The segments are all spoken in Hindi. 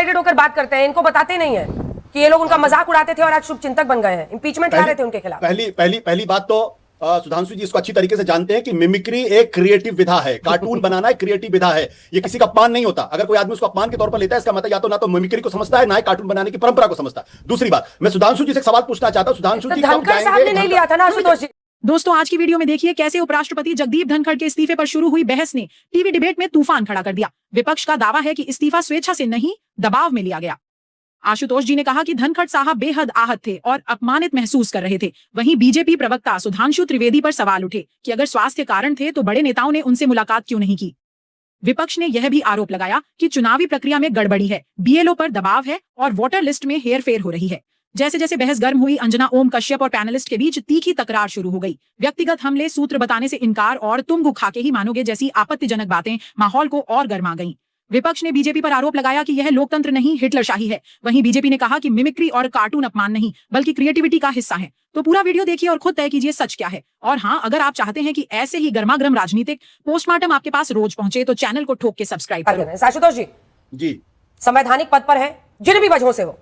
एक्साइटेड होकर बात करते हैं, इनको बताते नहीं है कि ये लोग उनका मजाक उड़ाते थे और आज शुभचिंतक बन गए हैं, इंपीचमेंट ला रहे थे उनके खिलाफ। पहली बात तो सुधांशु जी इसको अच्छी तरीके से जानते हैं कि मिमिक्री एक क्रिएटिव विधा है, कार्टून बनाना एक क्रिएटिव विधा है, ये किसी का अपमान नहीं होता। अगर कोई आदमी उसको अपमान के तौर पर लेता है, इसका मतलब या तो ना तो मिमिक्री को समझता है, ना ही कार्टून बनाने की परंपरा को समझता है। दूसरी बात, मैं सुधांशु जी से सवाल पूछना चाहता हूं, सुधांशु जी धनखड़ साहब ने नहीं लिया था ना आशुतोष जी। दोस्तों, आज की वीडियो में देखिए कैसे उपराष्ट्रपति जगदीप धनखड़ के इस्तीफे पर शुरू हुई बहस ने टीवी डिबेट में तूफान खड़ा कर दिया। विपक्ष का दावा है कि इस्तीफा स्वेच्छा से नहीं, दबाव में लिया गया। आशुतोष जी ने कहा कि धनखड़ साहब बेहद आहत थे और अपमानित महसूस कर रहे थे। वहीं बीजेपी प्रवक्ता सुधांशु त्रिवेदी पर सवाल उठे कि अगर स्वास्थ्य कारण थे तो बड़े नेताओं ने उनसे मुलाकात क्यों नहीं की। विपक्ष ने यह भी आरोप लगाया कि चुनावी प्रक्रिया में गड़बड़ी है, बीएलओ पर दबाव है और वोटर लिस्ट में हेरफेर हो रही है। जैसे जैसे बहस गर्म हुई, अंजना ओम कश्यप और पैनलिस्ट के बीच तीखी तकरार शुरू हो गई। व्यक्तिगत हमले, सूत्र बताने से इनकार और तुम गु खाके ही मानोगे जैसी आपत्तिजनक बातें माहौल को और गर्मा गईं। विपक्ष ने बीजेपी पर आरोप लगाया कि यह लोकतंत्र नहीं, हिटलरशाही है। वहीं बीजेपी ने कहा कि मिमिक्री और कार्टून अपमान नहीं बल्कि क्रिएटिविटी का हिस्सा है। तो पूरा वीडियो देखिए और खुद तय कीजिए सच क्या है। और हाँ, अगर आप चाहते हैं कि ऐसे ही गर्मागर्म राजनीतिक पोस्टमार्टम आपके पास रोज पहुंचे तो चैनल को ठोक के सब्सक्राइब करें। आशुतोष जी संवैधानिक पद पर है, जिन भी वजहों से हो,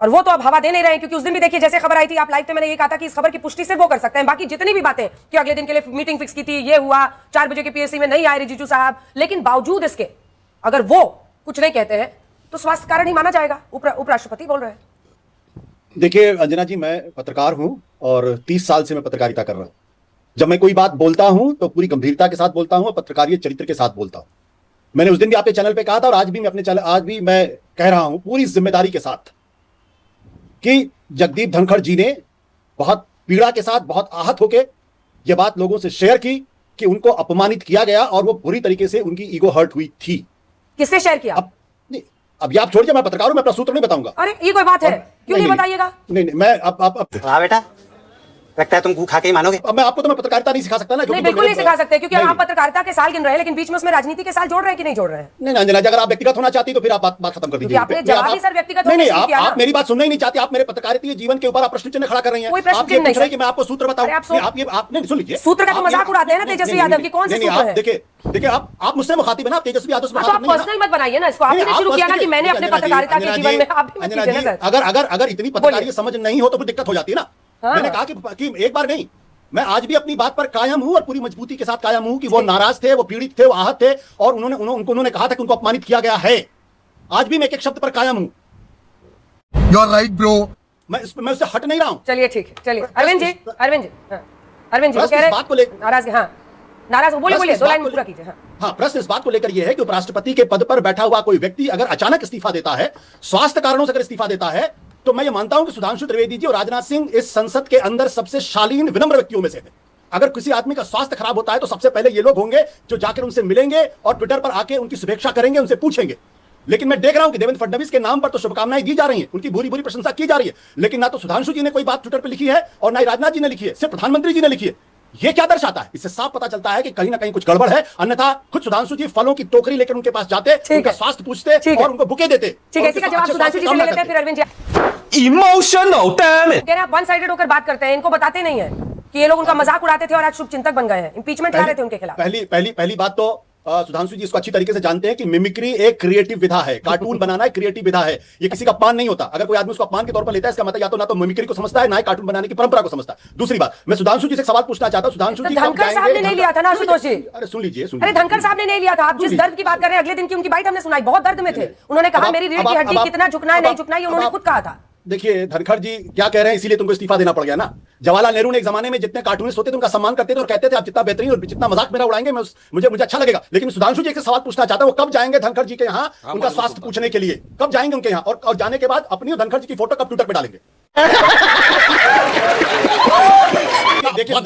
और वो तो अब हवा दे नहीं रहे हैं, क्योंकि उस दिन भी देखिए जैसे खबर आई थी, आप लाइव थे, मैंने ये कहा था कि इस खबर की पुष्टि सिर्फ वो कर सकते हैं। बाकी जितनी भी बातें कि अगले दिन के लिए मीटिंग फिक्स की थी, ये हुआ, 4 बजे के पीएससी में नहीं आए रिजिजू साहब, लेकिन बावजूद इसके अगर वो कुछ नहीं कहते हैं तो स्वास्थ्य कारण ही माना जाएगा, उपराष्ट्रपति बोल रहे हैं। देखिए अंजना जी, मैं पत्रकार हूं और 30 साल से मैं पत्रकारिता कर रहा हूं। जब मैं कोई बात बोलता हूं तो पूरी गंभीरता के साथ बोलता हूं और पत्रकारिता चरित्र के साथ बोलता हूं। मैंने उस दिन भी आपके चैनल पे कहा था और आज भी मैं अपने चैनल मैं कह रहा हूं पूरी जिम्मेदारी के साथ कि जगदीप धनखड़ जी ने बहुत पीड़ा के साथ, बहुत आहत होकर यह बात लोगों से शेयर की कि उनको अपमानित किया गया और वो बुरी तरीके से उनकी ईगो हर्ट हुई थी। किससे शेयर किया? अब ये आप छोड़ दीजिए, मैं पत्रकार हूं, मैं अपना सूत्र नहीं बताऊंगा। अरे ये कोई बात है? क्यों नहीं बताइएगा? नहीं, मैं अब हाँ बेटा, लगता है तुम गू खा के ही मानोगे। अब मैं आपको तो मैं पत्रकारिता नहीं सिखा सकता ना, नहीं, बिल्कुल नहीं सिखा सकते, क्योंकि आप पत्रकारिता के साल गिन रहे हैं, लेकिन बीच में उसमें राजनीति के साल जोड़ रहे हैं कि नहीं जोड़ रहे हैं? नहीं अंजना जी, अगर आप व्यक्तिगत होना चाहती तो फिर आप बात खत्म कर दीजिए। आपने जवाब ही सर व्यक्तिगत नहीं, आप मेरी बात सुनना ही नहीं चाहती। आप मेरे पत्रकारिता जीवन के ऊपर आप प्रश्न चिन्ह खड़ा कर रही हैं। आप ये पूछ रहे हैं कि मैं आपको सूत्र बताऊं। आपने सुन लीजिए, सूत्र का तो मजाक उड़ाते हैं ना तेजस्वी यादव की, कौन से सूत्र है? देखिए आप मुझसे मुखातिब है ना, आप तेजस्वी यादव से आप पर्सनल मत बनाइए ना इसको। आपने शुरू किया ना कि मैंने अपने पत्रकारिता के जीवन में, आप भी मत कीजिए ना सर। अगर इतनी पत्रकारिता समझ नहीं हो तो फिर दिक्कत हो जाती है ना। मैंने कहा कि एक बार नहीं, मैं आज भी अपनी बात पर कायम हूं और पूरी मजबूती के साथ कायम हूं कि वो नाराज थे, वो पीड़ित थे, वो आहत थे और उन्होंने कहा था कि उनको अपमानित किया गया है। आज भी मैं एक शब्द पर कायम हूं। You are right bro. मैं उससे हट नहीं रहा हूं। चलिए ठीक है, चलिए अरविंद जी वो कह रहे हैं बात को लेकर नाराज, हाँ नाराज, बोलिए 2 लाइन पूरा कीजिए। हाँ, प्रश्न इस बात को लेकर यह है कि उपराष्ट्रपति के पद पर बैठा हुआ कोई व्यक्ति अगर अचानक इस्तीफा देता है, स्वास्थ्य कारणों से अगर इस्तीफा देता है, तो मैं ये मानता हूं कि सुधांशु त्रिवेदी जी और राजनाथ सिंह इस संसद के अंदर सबसे शालीन विनम्र व्यक्तियों में से थे। अगर किसी आदमी का स्वास्थ्य खराब होता है तो सबसे पहले ये लोग होंगे जो जाकर उनसे मिलेंगे और ट्विटर पर आके उनकी शुभेच्छा करेंगे, उनसे पूछेंगे। लेकिन मैं देख रहा हूं कि देवेंद्र फडणवीस के नाम पर तो शुभकामनाएं दी जा रही हैं, उनकी बुरी बुरी प्रशंसा की जा रही है, लेकिन ना तो सुधांशु जी ने कोई बात ट्विटर पर लिखी है और ना ही राजनाथ जी ने लिखी है, सिर्फ प्रधानमंत्री जी ने लिखी है। ये क्या दर्शाता है? इससे साफ पता चलता है कि कहीं ना कहीं कुछ गड़बड़ है। अन्यथा खुद सुधांशु जी फलों की टोकरी लेकर उनके पास जाते, उनका स्वास्थ्य पूछते और उनको बुके देते। ठीक है, इसका जवाब सुधांशु जी से ले लेते हैं, फिर अरविंद जी। Emotional damage. आप वन साइडेड होकर बात करते हैं, इनको बताते नहीं है कि ये लोग उनका मजाक उड़ाते थे और आज शुभचिंतक बन गए हैं, इंपीचमेंट ला रहे थे उनके खिलाफ। पहली बात तो सुधांशु जी इसको अच्छी तरीके से जानते हैं कि मिमिक्री एक क्रिएटिव विधा है, कार्टून बनाना एक क्रिएटिव विधा है, ये किसी का अपमान नहीं होता। अगर कोई आदमी उसको अपमान के तौर पर लेता है, इसका मतलब या तो ना तो मिमिक्री को समझता है, ना ही कार्टून बनाने की परंपरा को समझता है। दूसरी बात, मैं सुधांशु जी से सवाल पूछना चाहता हूं, सुधांशु जी धनखड़ साहब ने नहीं लिया था ना आशुतोष जी? अरे सुन लीजिए, अरे धनखड़ साहब ने नहीं लिया था। आप जिस दर्द की बात कर रहे हैं, अगले दिन की उनकी बाइट हमने सुनाई, बहुत दर्द में थे। उन्होंने कहा मेरी रीढ़ की हड्डी कितना झुकना है, नहीं झुकना है, उन्होंने खुद कहा था। देखिए धनखड़ जी क्या कह रहे हैं, इसीलिए तुमको इस्तीफा देना पड़ गया ना। जवाहरलाल नेहरू ने एक जमाने में जितने कार्टूनिस्ट होते थे उनका सम्मान करते थे और कहते थे आप जितना बेहतरीन और जितना मजाक मेरा उड़ाएंगे मुझे अच्छा लगेगा। लेकिन सुधांशु जी एक सवाल पूछना चाहता हूं, वो कब जाएंगे धनखड़ जी के यहाँ उनका स्वास्थ्य पूछने के लिए? कब जाएंगे उनके यहाँ? और जाने के बाद अपनी और धनखड़ जी की फोटो कब ट्विटर पे डालेंगे? देखिए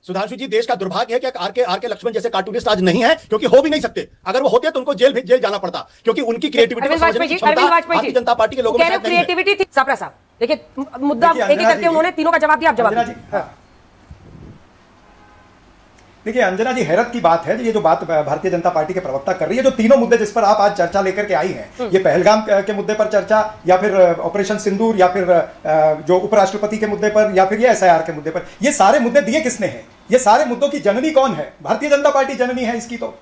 सुधांशु जी, देश का दुर्भाग्य है कि आर के लक्ष्मण जैसे कार्टूनिस्ट आज नहीं है, क्योंकि हो भी नहीं सकते। अगर वो होते तो उनको जेल जाना पड़ता, क्योंकि उनकी क्रिएटिविटी भारतीय जनता पार्टी के लोगों में क्रिएटिविटी थी। सपरा साहब देखिए, मुद्दा एक एक करके उन्होंने तीनों का जवाब दिया, आप जवाब दीजिए। देखिए अंजना जी, हैरत की बात है ये जो बात भारतीय जनता पार्टी के प्रवक्ता कर रही है, जो तीनों मुद्दे जिस पर आप आज चर्चा लेकर के आई हैं, ये पहलगाम के मुद्दे पर चर्चा, या फिर ऑपरेशन सिंदूर, या फिर जो उपराष्ट्रपति के मुद्दे पर, या फिर ये एसआईआर के मुद्दे पर, ये सारे मुद्दे दिए किसने हैं? ये सारे मुद्दों की जननी कौन है? भारतीय जनता पार्टी जननी है इसकी। तो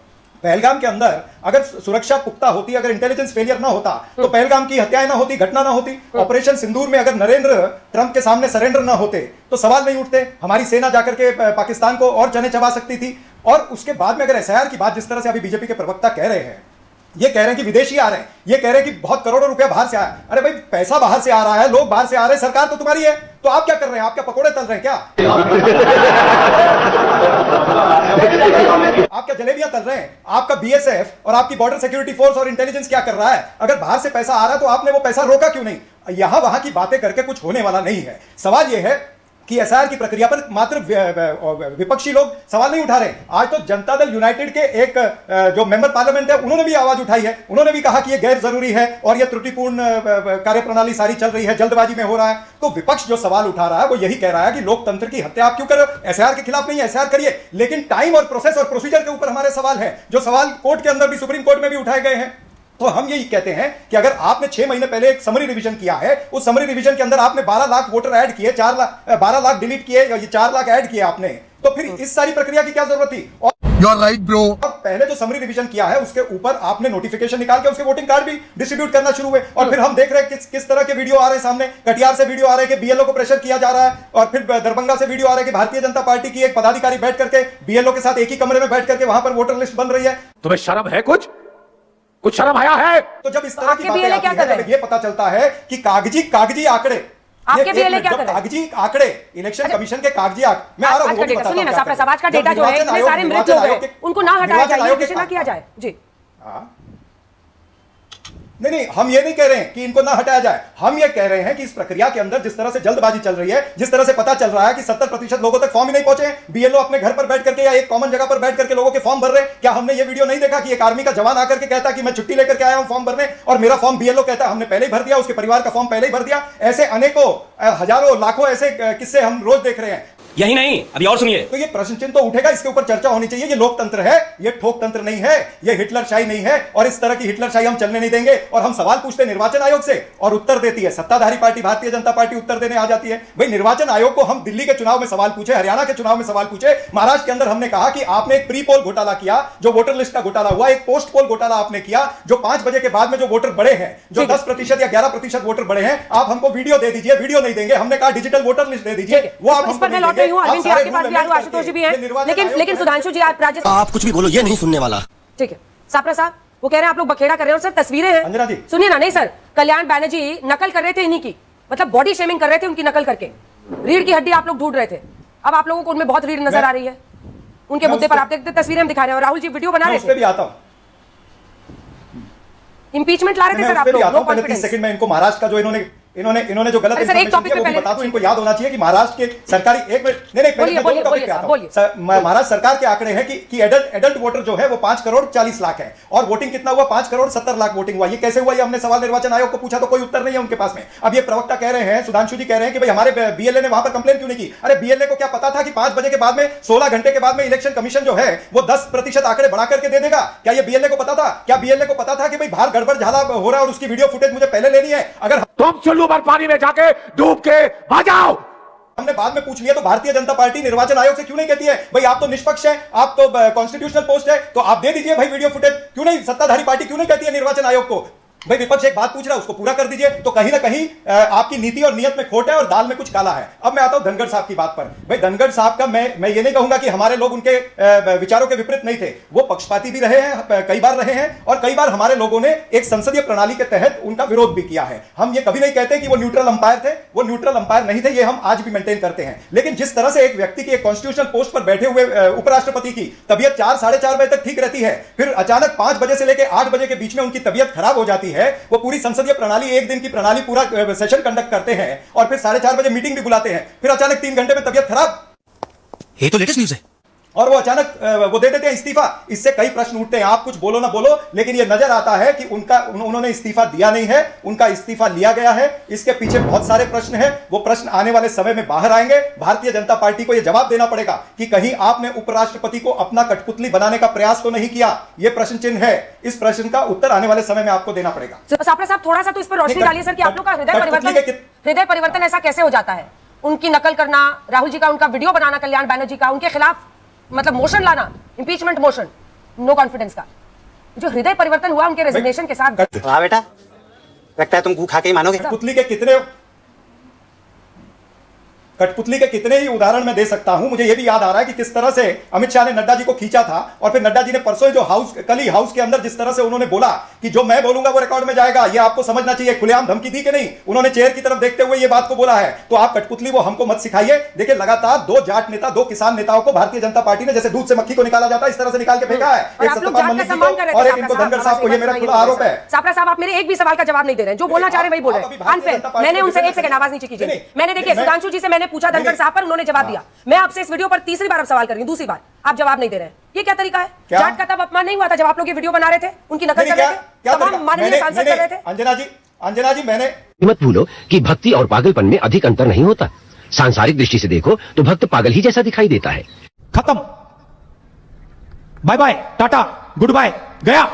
पहलगाम के अंदर अगर सुरक्षा पुख्ता होती, अगर इंटेलिजेंस फेलियर ना होता तो पहलगाम की हत्याएं ना होती, घटना ना होती। ऑपरेशन सिंदूर में अगर नरेंद्र ट्रंप के सामने सरेंडर ना होते तो सवाल नहीं उठते, हमारी सेना जाकर के पाकिस्तान को और चने चबा सकती थी। और उसके बाद में अगर एसआईआर की बात जिस तरह से अभी बीजेपी के प्रवक्ता कह रहे हैं, ये कह रहे हैं कि विदेशी आ रहे हैं, ये कह रहे हैं कि बहुत करोड़ों रुपया बाहर से आया। अरे भाई पैसा बाहर से आ रहा है, लोग बाहर से आ रहे हैं, सरकार तो तुम्हारी है, तो आप क्या कर रहे हैं? आप क्या पकोड़े तल रहे हैं क्या? आप क्या जलेबियां तल रहे हैं? आपका बीएसएफ और आपकी बॉर्डर सिक्योरिटी फोर्स और इंटेलिजेंस क्या कर रहा है? अगर बाहर से पैसा आ रहा है तो आपने वो पैसा रोका क्यों नहीं? यहां वहां की बातें करके कुछ होने वाला नहीं है। सवाल यह है कि एसआईआर की प्रक्रिया पर मात्र विपक्षी लोग सवाल नहीं उठा रहे। आज तो जनता दल यूनाइटेड के एक जो मेंबर पार्लियामेंट है उन्होंने भी आवाज उठाई है, उन्होंने भी कहा कि यह गैर जरूरी है और यह त्रुटिपूर्ण कार्यप्रणाली सारी चल रही है, जल्दबाजी में हो रहा है। तो विपक्ष जो सवाल उठा रहा है वो यही कह रहा है कि लोकतंत्र की हत्या आप क्यों कर रहे हो? एसआईआर के खिलाफ नहीं, एसआईआर करिए, लेकिन टाइम और प्रोसेस और प्रोसीजर के ऊपर हमारे सवाल है, जो सवाल कोर्ट के अंदर भी, सुप्रीम कोर्ट में भी उठाए गए हैं। तो हम यही कहते हैं कि अगर आपने 6 महीने पहले एक समरी रिवीजन किया है, उस समरी रिवीजन के अंदर आपने 12 लाख वोटर ऐड किए, 12 लाख डिलीट किए, या 4 लाख ऐड किए आपने, तो फिर इस सारी प्रक्रिया की क्या जरूरत थी? और You're right, bro. पहले जो समरी रिवीजन किया है उसके ऊपर आपने नोटिफिकेशन निकाल के उसके वोटिंग कार्ड भी डिस्ट्रीब्यूट करना शुरू हुए, और फिर हम देख रहे हैं किस तरह के वीडियो आ रहे हैं सामने। कटिहार से वीडियो आ रहे हैं कि बीएलओ को प्रेशर किया जा रहा है, और फिर दरभंगा से वीडियो आ रहा है कि भारतीय जनता पार्टी की एक पदाधिकारी बैठ करके बीएलओ के साथ एक ही कमरे में बैठ करके वहां पर वोटर लिस्ट बन रही है। तुम्हें शर्म है? कुछ शर्म आया है? तो जब इस तरह की बातें BLA आती क्या कर है, रहे तो हैं? ये पता चलता है कि कागजी आंकड़े, आपके BLA क्या कर रहे हैं? कागजी आंकड़े, इलेक्शन कमीशन के कागजी आंकड़े, मैं आ रहा हूं, वो भी सुनिए ना, बताता हूं। समाज का डेटा जो है, इतने सारे मृत लोग हैं, उनको ना हटाया जाए, इन्वेस्टिगेशन ना किया जाए। जी नहीं, हम ये नहीं कह रहे हैं कि इनको ना हटाया जाए, हम ये कह रहे हैं कि इस प्रक्रिया के अंदर जिस तरह से जल्दबाजी चल रही है, जिस तरह से पता चल रहा है कि 70% लोगों तक फॉर्म ही नहीं पहुंचे हैं, बीएलओ अपने घर पर बैठ करके या एक कॉमन जगह पर बैठ करके लोगों के फॉर्म भर रहे हैं। क्या हमने ये वीडियो नहीं देखा कि एक आर्मी का जवान आकर के कहता कि मैं छुट्टी लेकर के आया हूं फॉर्म भरने, और मेरा फॉर्म बीएलओ कहता हमने पहले ही भर दिया, उसके परिवार का फॉर्म पहले ही भर दिया। ऐसे अनेकों, हजारों, लाखों ऐसे किस्से हम रोज देख रहे हैं। यही नहीं, अभी और सुनिए। तो ये प्रश्न चिन्ह तो उठेगा, इसके ऊपर चर्चा होनी चाहिए। ये लोकतंत्र है, ये ठोक तंत्र नहीं है, ये हिटलरशाही नहीं है, और इस तरह की हिटलरशाही हम चलने नहीं देंगे। और हम सवाल पूछते हैं निर्वाचन आयोग से, और उत्तर देती है सत्ताधारी पार्टी भारतीय जनता पार्टी, उत्तर देने आ जाती है। भाई निर्वाचन आयोग को हम दिल्ली के चुनाव में सवाल पूछे, हरियाणा के चुनाव में सवाल पूछे, महाराष्ट्र के अंदर हमने कहा कि आपने एक प्री पोल घोटाला किया, जो वोटर लिस्ट का घोटाला हुआ, एक पोस्ट पोल घोटाला आपने किया, जो 5 बजे के बाद में जो वोटर बढ़े हैं, जो 10% या 11% वोटर बढ़े हैं, आप हमको वीडियो दे दीजिए। वीडियो नहीं देंगे, हमने कहा डिजिटल वोटर लिस्ट दे दीजिए, वो आप हमको नहीं देंगे। आशुतोष जी भी हैं, लेकिन सुधांशु जी, आप राज्य, आप कुछ भी बोलो, ये नहीं सुनने वाला। ठीक है सापरा साहब, वो कह रहे हैं आप लोग बखेड़ा कर रहे हो, सर तस्वीरें हैं। अंजना जी सुनिए ना, नहीं सर, कल्याण बैनर्जी नकल कर रहे थे इन्हीं की, मतलब बॉडी शेमिंग कर रहे थे उनकी नकल करके, रीढ़ की हड्डी आप लोग ढूंढ रहे थे। अब आप लोगों को उनमें बहुत रीढ़ नजर आ रही है, उनके मुद्दे पर आप देखते तस्वीरें हम दिखा रहे हैं, और राहुल जी वीडियो बना रहे थे, भी आता हूं, इम्पीचमेंट ला रहे थे सर आप लोग। नो पहले 30 सेकंड में इनको महाराष्ट्र का जो इन्होंने जो गलत सर, एक टॉपिक पे बता दूं, इनको याद होना चाहिए कि महाराष्ट्र के सरकारी महाराष्ट्र सरकार के आंकड़े हैं कि एडल्ट वोटर जो है वो 5 करोड़ 40 लाख है, और वोटिंग कितना हुआ? 5 करोड़ 70 लाख वोटिंग हुआ। ये कैसे हुआ? ये हमने सवाल निर्वाचन आयोग को पूछा तो कोई उत्तर नहीं है उनके पास में। अब ये प्रवक्ता कह रहे हैं, सुधांशु जी कह रहे हैं कि भाई हमारे बीएलए ने वहां पर कंप्लेन क्यों नहीं की? अरे बीएलए को क्या पता था कि 5 बजे के बाद में 16 घंटे के बाद में इलेक्शन कमीशन जो है वो 10% आंकड़े बढ़ा करके दे देगा? क्या ये बीएलए को पता था? क्या बीएलए को पता था कि भाई बाहर गड़बड़ झाला हो रहा है और उसकी वीडियो फुटेज मुझे पहले लेनी है? अगर तुम चुल्लू भर पानी में जाके डूब के आ जाओ। हमने बाद में पूछ लिया तो भारतीय जनता पार्टी निर्वाचन आयोग से क्यों नहीं कहती है भाई आप तो निष्पक्ष हैं, आप तो कॉन्स्टिट्यूशनल पोस्ट है, तो आप दे दीजिए भाई वीडियो फुटेज? क्यों नहीं सत्ताधारी पार्टी क्यों नहीं कहती है निर्वाचन आयोग को भाई विपक्ष एक बात पूछ रहा है उसको पूरा कर दीजिए? तो कहीं ना कहीं आपकी नीति और नियत में खोट है और दाल में कुछ काला है। अब मैं आता हूं धनखड़ साहब की बात पर। भाई धनखड़ साहब का मैं ये नहीं कहूंगा कि हमारे लोग उनके विचारों के विपरीत नहीं थे, वो पक्षपाती भी रहे हैं, कई बार रहे हैं, और कई बार हमारे लोगों ने एक संसदीय प्रणाली के तहत उनका विरोध भी किया है। हम ये कभी नहीं कहते कि वो न्यूट्रल अंपायर थे, वो न्यूट्रल अंपायर नहीं थे, ये हम आज भी मेंटेन करते हैं। लेकिन जिस तरह से एक व्यक्ति की एक कॉन्स्टिट्यूशनल पोस्ट पर बैठे हुए उपराष्ट्रपति की तबियत 4 साढ़े 4 बजे तक ठीक रहती है, फिर अचानक 5 बजे से लेकर 8 बजे के बीच में उनकी तबियत खराब हो जाती है, वो पूरी संसदीय प्रणाली, एक दिन की प्रणाली, पूरा सेशन कंडक्ट करते हैं और फिर 4:30 बजे मीटिंग भी बुलाते हैं, फिर अचानक 3 घंटे में तबियत खराब, ये तो लेटेस्ट न्यूज़ है, और वो अचानक वो दे देते हैं इस्तीफा। इससे कई प्रश्न उठते हैं, आप कुछ बोलो ना बोलो, लेकिन ये नजर आता है कि उन्होंने इस्तीफा दिया नहीं है, उनका इस्तीफा लिया गया है। इसके पीछे बहुत सारे प्रश्न हैं, वो प्रश्न आने वाले समय में बाहर आएंगे। भारतीय जनता पार्टी को यह जवाब देना पड़ेगा कि कहीं आपने उपराष्ट्रपति को अपना कठपुतली बनाने का प्रयास तो नहीं किया। यह प्रश्न चिन्ह है, इस प्रश्न का उत्तर आने वाले समय में आपको देना पड़ेगा। साहब थोड़ा सा तो इस पर रोशनी डालिए सर कि आप लोग का हृदय परिवर्तन ऐसा कैसे हो जाता है? उनकी नकल करना, राहुल जी का उनका वीडियो बनाना, कल्याण बैनर्जी का, उनके खिलाफ मतलब मोशन लाना, इंपीचमेंट मोशन, नो कॉन्फिडेंस का। जो हृदय परिवर्तन हुआ उनके रेजिग्नेशन के साथ। वाह बेटा, लगता है तुम गू खा के ही मानोगे। कठपुतली के कितने ही उदाहरण मैं दे सकता हूं। मुझे यह भी याद आ रहा है कि किस तरह से अमित शाह ने नड्डा जी को खींचा था, और फिर नड्डा जी ने परसों ही जो कल ही हाउस के अंदर जिस तरह से उन्होंने बोला कि जो मैं बोलूंगा वो रिकॉर्ड में जाएगा, ये आपको समझना चाहिए। खुलेआम धमकी दी कि नहीं, उन्होंने चेयर की तरफ देखते हुए ये बात को बोला है। तो आप कठपुतली वो हमको मत सिखाइए। देखिए, लगातार 2 जाट नेता, 2 किसान नेताओं को भारतीय जनता पार्टी ने जैसे दूध से मक्खी को निकाला जाता है इस तरह से निकाल के फेंका है। और आप लोग जाट का सम्मान कर रहे थे और एक इनको धनगर साहब को, ये मेरा खुला आरोप है। सापरा साहब, आप मेरे एक भी सवाल का जवाब नहीं दे रहे हैं। जो बोलना चाह रहे हैं वही बोल रहे हैं। अनफेयर। मैंने उनसे एक सेकंड आवाज नीचे कीजिए। मैंने देखिए सुधांशु जी से मैंने पूछा धनखड़ साहब पर, उन्होंने जवाब दिया। मैं आपसे इस वीडियो पर तीसरी बार अब सवाल कर रही हूं, दूसरी बार आप जवाब नहीं दे रहे हैं। ये क्या तरीका है? जाट का तब अपमान नहीं हुआ था जब आप लोग ये वीडियो बना रहे थे, उनकी नकल कर रहे थे, तमाम माननीय सांसद कर रहे थे। अंजना जी मैंने मत भूलो कि भक्ति और पागलपन में अधिक अंतर नहीं होता। सांसारिक दृष्टि से देखो तो भक्त पागल ही जैसा दिखाई देता है। खत्म, bye bye, tata, goodbye, गया।